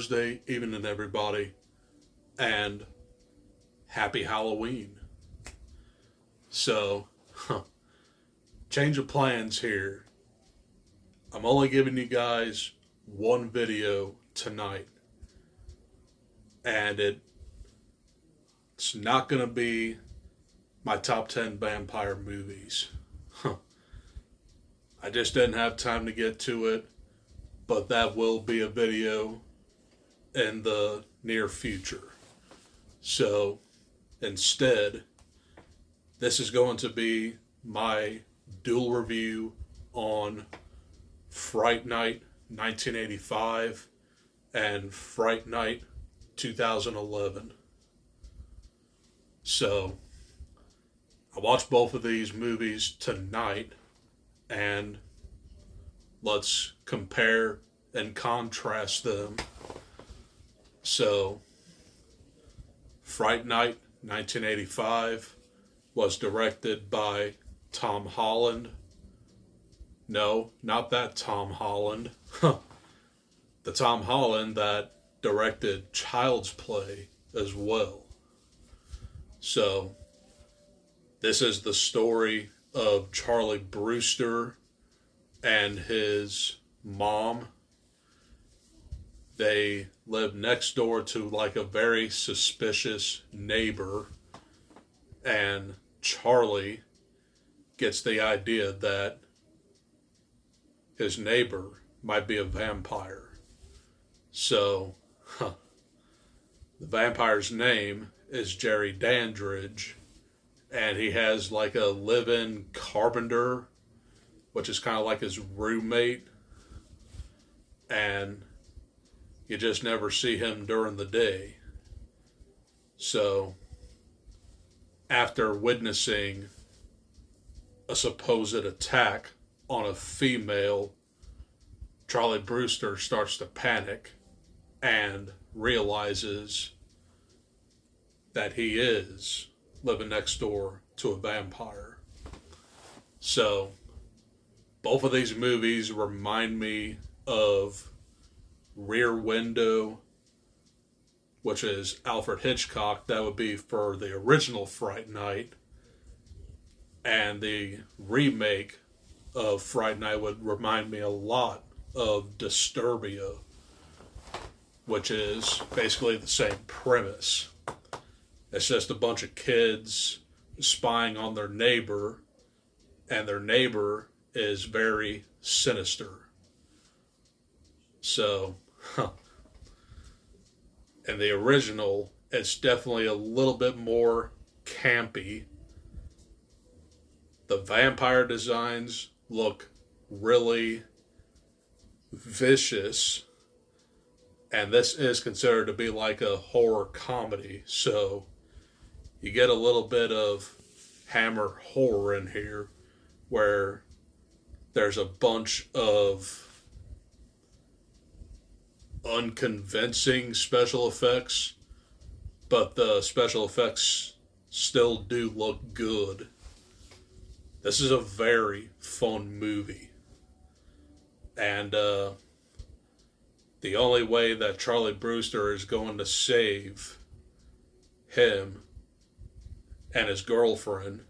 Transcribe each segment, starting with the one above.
Thursday evening, everybody, and happy Halloween. So, change of plans here. I'm only giving you guys one video tonight, and it's not going to be my top 10 vampire movies. I just didn't have time to get to it, but that will be a video in the near future. So instead, this is going to be my dual review on Fright Night 1985 and Fright Night 2011. So I watched both of these movies tonight, and let's compare and contrast them. So, Fright Night 1985 was directed by Tom Holland. No, not that Tom Holland. The Tom Holland that directed Child's Play as well. So, this is the story of Charlie Brewster and his mom. They live next door to like a very suspicious neighbor, and Charlie gets the idea that his neighbor might be a vampire. So, the vampire's name is Jerry Dandridge, and he has like a live-in carpenter, which is kind of like his roommate, and you just never see him during the day. So, after witnessing a supposed attack on a female, Charlie Brewster starts to panic and realizes that he is living next door to a vampire. So, both of these movies remind me of Rear Window, which is Alfred Hitchcock. That would be for the original Fright Night. And the remake of Fright Night would remind me a lot of Disturbia, which is basically the same premise. It's just a bunch of kids spying on their neighbor, and their neighbor is very sinister. So, in the original, it's definitely a little bit more campy. The vampire designs look really vicious, and this is considered to be like a horror comedy, so you get a little bit of Hammer horror in here, where there's a bunch of unconvincing special effects, but the special effects still do look good. This is a very fun movie. And the only way that Charlie Brewster is going to save him and his girlfriend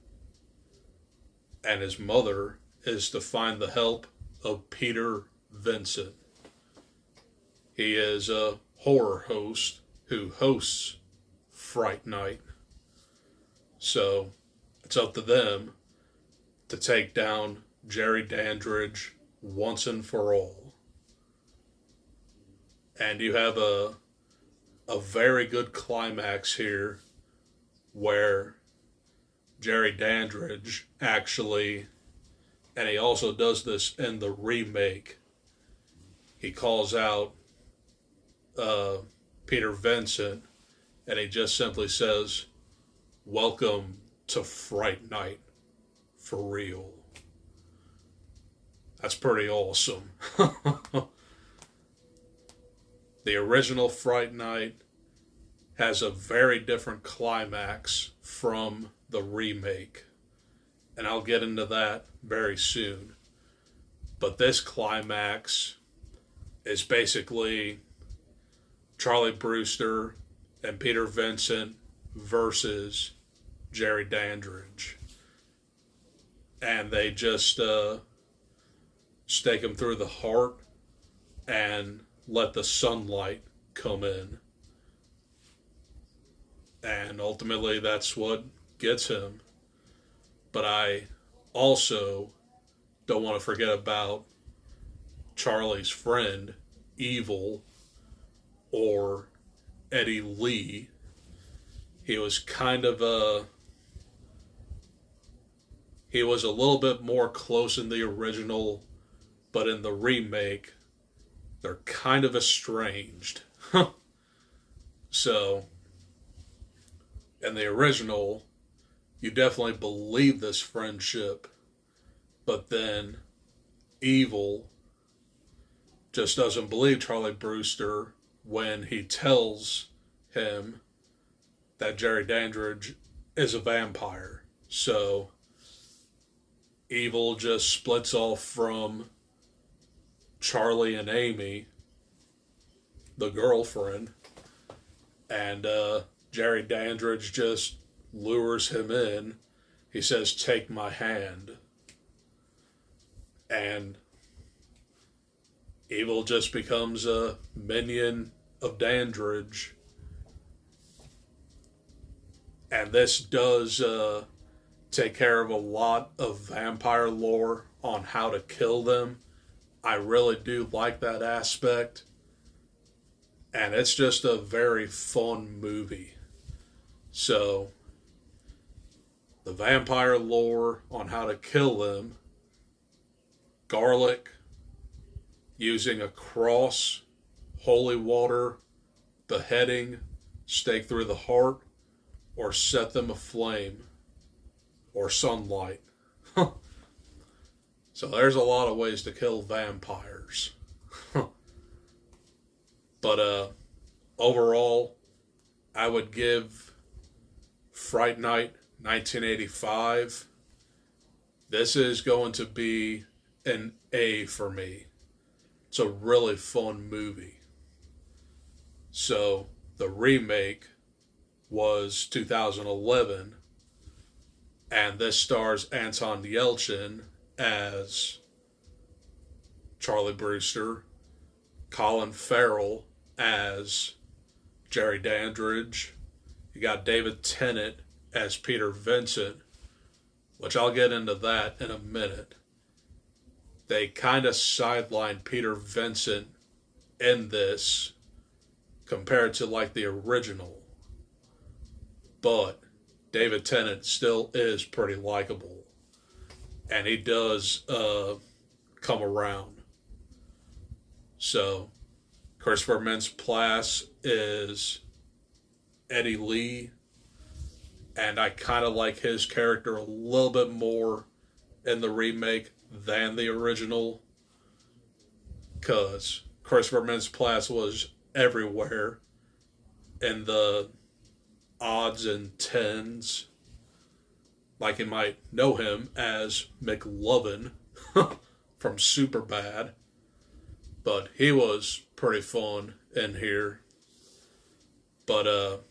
and his mother is to find the help of Peter Vincent. He is a horror host who hosts Fright Night. So it's up to them to take down Jerry Dandridge once and for all. And you have a very good climax here where Jerry Dandridge actually, and he also does this in the remake, he calls out Peter Vincent, and he just simply says, "Welcome to Fright Night, for real." That's pretty awesome. The original Fright Night has a very different climax from the remake, and I'll get into that very soon. But this climax is basically Charlie Brewster and Peter Vincent versus Jerry Dandridge. And they just stake him through the heart and let the sunlight come in. And ultimately that's what gets him. But I also don't want to forget about Charlie's friend, Evil, or Eddie Lee. He was kind of he was a little bit more close in the original, but in the remake, they're kind of estranged. So, in the original, you definitely believe this friendship, but then Evil just doesn't believe Charlie Brewster when he tells him that Jerry Dandridge is a vampire. So Evil just splits off from Charlie and Amy, the girlfriend, and Jerry Dandridge just lures him in. He says, "Take my hand." And Evil just becomes a minion of Dandridge. And this does take care of a lot of vampire lore on how to kill them. I really do like that aspect. And it's just a very fun movie. So, the vampire lore on how to kill them: garlic, using a cross, holy water, beheading, stake through the heart, or set them aflame, or sunlight. So there's a lot of ways to kill vampires. But overall, I would give Fright Night 1985. This is going to be an A for me. It's a really fun movie. So the remake was 2011, and this stars Anton Yelchin as Charlie Brewster, Colin Farrell as Jerry Dandridge. You got David Tennant as Peter Vincent, which I'll get into that in a minute. They kind of sidelined Peter Vincent in this compared to like the original. But David Tennant still is pretty likable. And he does come around. So, Christopher Mintz-Plasse is Eddie Lee. And I kind of like his character a little bit more in the remake than the original. Because Christopher Mintz-Plasse was everywhere in the odds and tens. Like you might know him as McLovin from Superbad. But he was pretty fun in here. But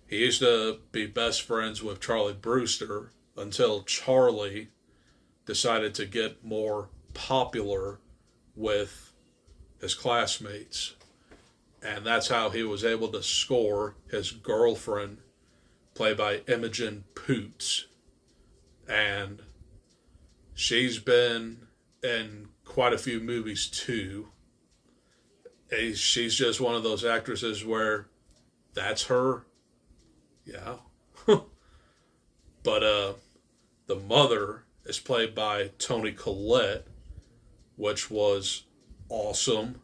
he used to be best friends with Charlie Brewster until Charlie decided to get more popular with his classmates. And that's how he was able to score his girlfriend, played by Imogen Poots. And she's been in quite a few movies too. She's just one of those actresses where that's her. Yeah. But the mother is played by Toni Collette, which was awesome.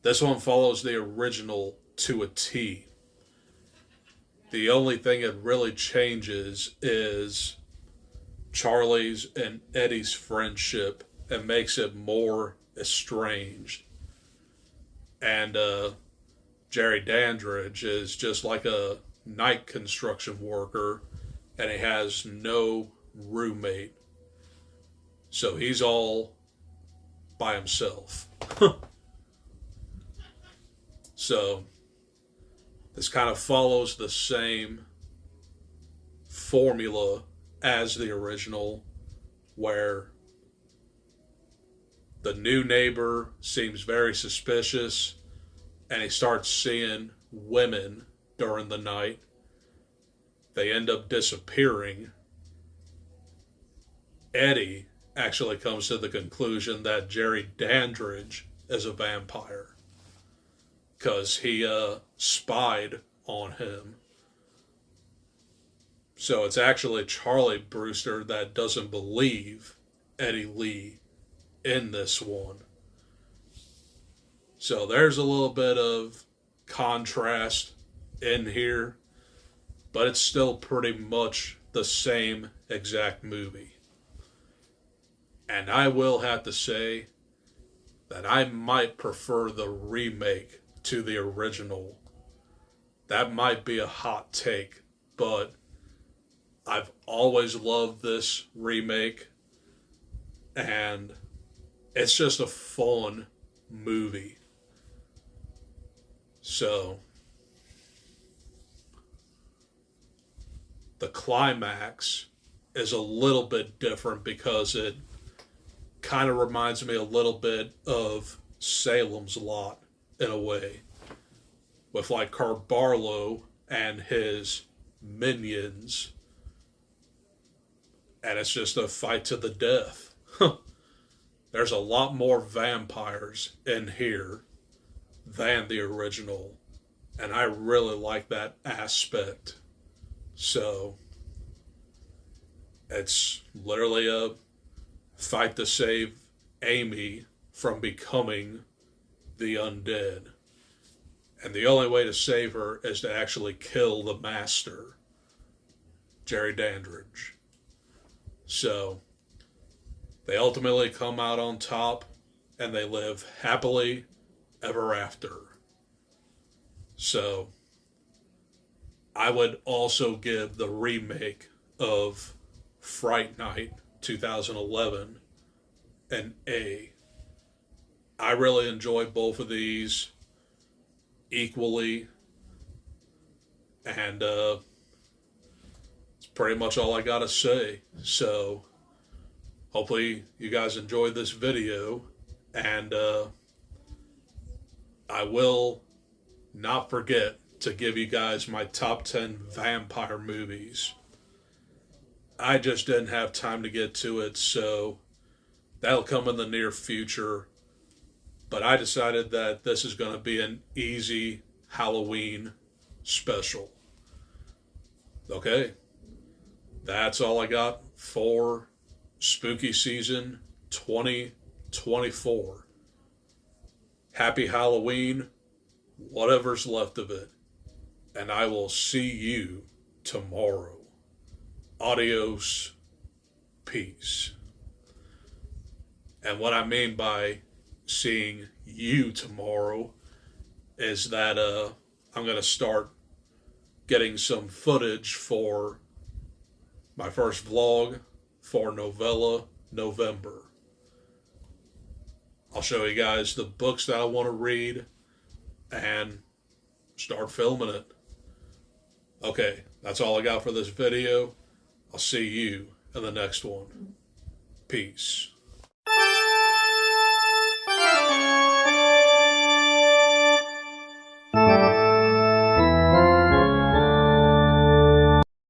This one follows the original to a T. The only thing it really changes is Charlie's and Eddie's friendship and makes it more estranged. And Jerry Dandridge is just like a night construction worker, and he has no roommate. So he's all by himself. So this kind of follows the same formula as the original, where the new neighbor seems very suspicious and he starts seeing women during the night. They end up disappearing. Eddie actually comes to the conclusion that Jerry Dandridge is a vampire because he spied on him. So it's actually Charlie Brewster that doesn't believe Eddie Lee in this one. So there's a little bit of contrast in here, but it's still pretty much the same exact movie. And I will have to say that I might prefer the remake to the original. That might be a hot take, but I've always loved this remake, and it's just a fun movie. So, the climax is a little bit different because it kind of reminds me a little bit of Salem's Lot in a way, with like Carl Barlow and his minions, and it's just a fight to the death. There's a lot more vampires in here than the original, and I really like that aspect. So it's literally a fight to save Amy from becoming the undead. And the only way to save her is to actually kill the master, Jerry Dandridge. So they ultimately come out on top, and they live happily ever after. So I would also give the remake of Fright Night 2011 an A. I really enjoy both of these equally, and it's pretty much all I gotta say. So hopefully you guys enjoyed this video, and I will not forget to give you guys my top 10 vampire movies. I just didn't have time to get to it, so that'll come in the near future. But I decided that this is going to be an easy Halloween special. Okay, that's all I got for Spooky Season 2024. Happy Halloween, whatever's left of it, and I will see you tomorrow. Adios, peace. And what I mean by seeing you tomorrow is that I'm going to start getting some footage for my first vlog for Novella November. I'll show you guys the books that I want to read and start filming it. Okay, that's all I got for this video. I'll see you in the next one. Peace.